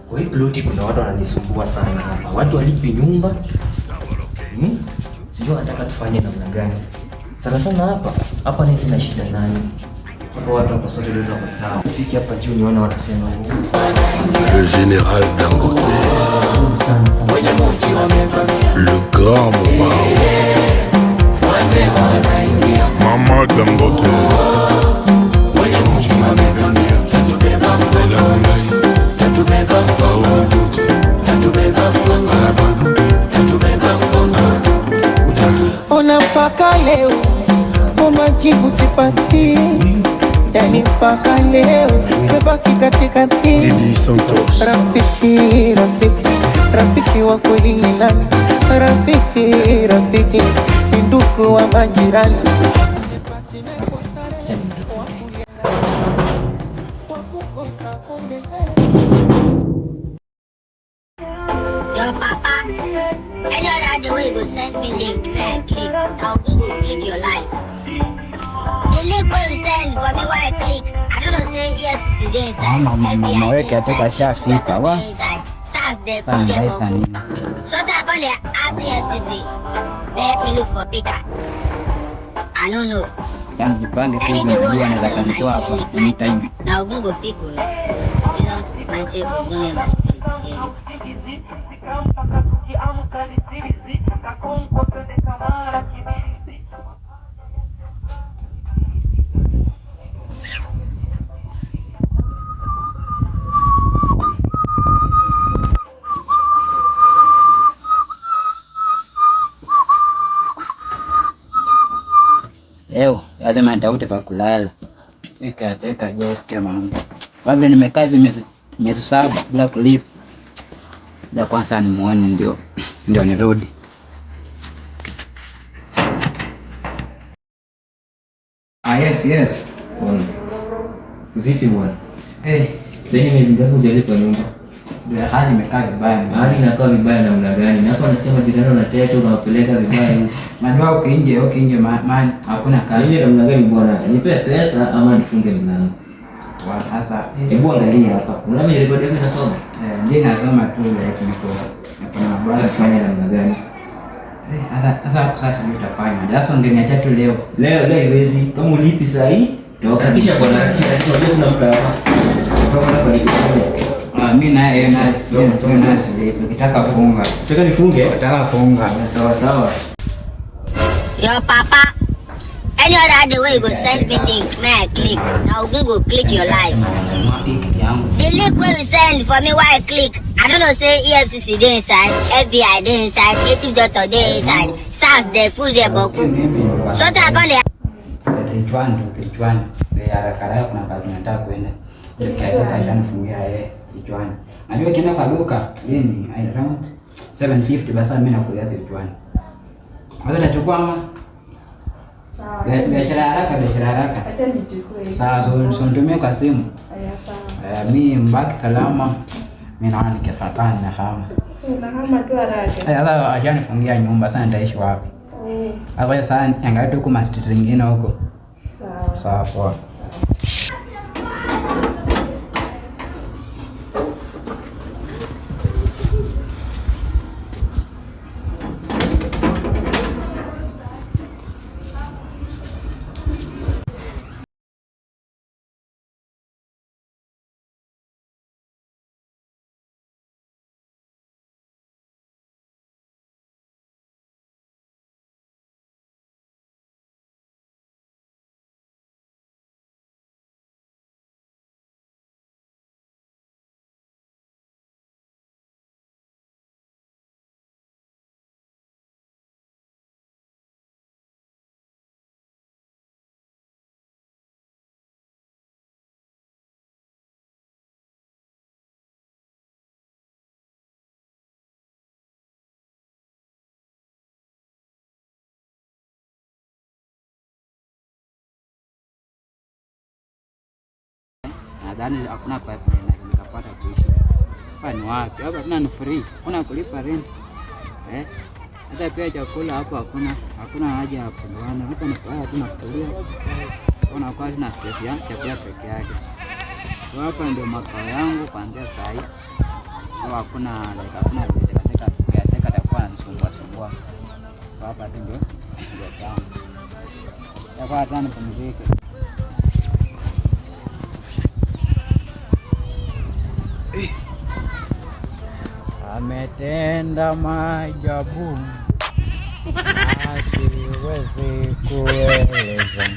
Kwa hii ploti kuna watu wananisumbua sana hapa. Watu walipi nyumba. Sijui wanataka tufanye namna gani. Sana sana hapa ni sina shida nani. Hapa watu wako sote ndio wako sawa. Fiki hapa juu niona wanasema le général Dangote. Le grand Mobao. Mama Dangote. Ona mpaka leo majibu sipati, yani mpaka leo mebaki katikati. Didi Santos. Rafiki wa kweli ni nani? Rafiki ni ndugu wa majirani. Yo, Papa, any other way you send me link, click, now Google click your life. The link where you send for me, why I click? I don't know, say yes, today inside. Mama weke ataka shafika wa. Stars there for them. So that on the RCFCC, let me look for Peter. I don't know. Yangu jipange tu unajua anaweza kanitoa hapa anytime. Now Google people, Jesus, my children, leo lazima nitafute pa kulala. Teka jesikia mambo. Bado nimekaa hivi miezi 7 bila kulipa. Ya kwanza nimuone ndio nirudi. Yes. vipi bwana? Sasa Hey. miezi ngapi hujalipa nyumba? Ndio hali imekaa vibaya. Hali inakaa vibaya namna gani? Na hapa nasikia majirani wanateta unawapeleka vibaya huko. Najua uko nje man hakuna kazi. Nje namna gani bwana? Nipe pesa ama nifunge mlango? Sasa Hebu angalia hapa. Unaona ile rekodi yako inasoma? ndio nasoma tu lakini na bwana Sasa tufanye namna gani? Sasa nitafanya. Sasa ungeniacha tu leo. Leo iwezi. Kama ulipi saa hii, toka kisha kwa na kisha pesa na mpa hapa. Kama hapa nikifanya. Mimi naye ukitaka funga. Nataka nifunge. Nataka funga. Sawa. Yo, Papa, any other way you go send me link, may I click? Now Google click your life. The link where you send for me, why I click? I don't know, say EFCC dey inside, FBI dey inside, native doctor dey inside, SARS dey full dey boku. So that gone there. Kichwani. Haraka kuna kazi nataka kwenda. Nikiacha kanifungia kichwani. Najua kienda kwa duka lini around 750 basi mimi nakulia kichwani. Sasa tutachukua ama sawa. Biashara haraka. Acha nichukue. Sawa, so nitumie kwa simu. Sawa. Mimi mbaki salama. Mimi naona nikifatana na hama. Unahama tu haraka. Sasa ashanifungia nyumba, sasa nitaishi wapi? Hapo sasa angalia tu kwa street zingine huko. Sawa. Sawa. Nadhani hakuna kwa hivyo nikapata kuishi. Hapa ni wapi? Hapa tuna ni free. Kuna kulipa rent. Hata pia chakula hapo hakuna haja ya kusumbuana. Hapa ni kwa tunakulia. Kuna kwa na stress ya chakula peke yake. Hapa ndio makao yangu kuanzia saa hii. So hakuna like hakuna katika atakuwa anasumbua. So hapa tu ndio kama. Hapa hata nipumzike. Ametenda maajabu asiwezi kueleza.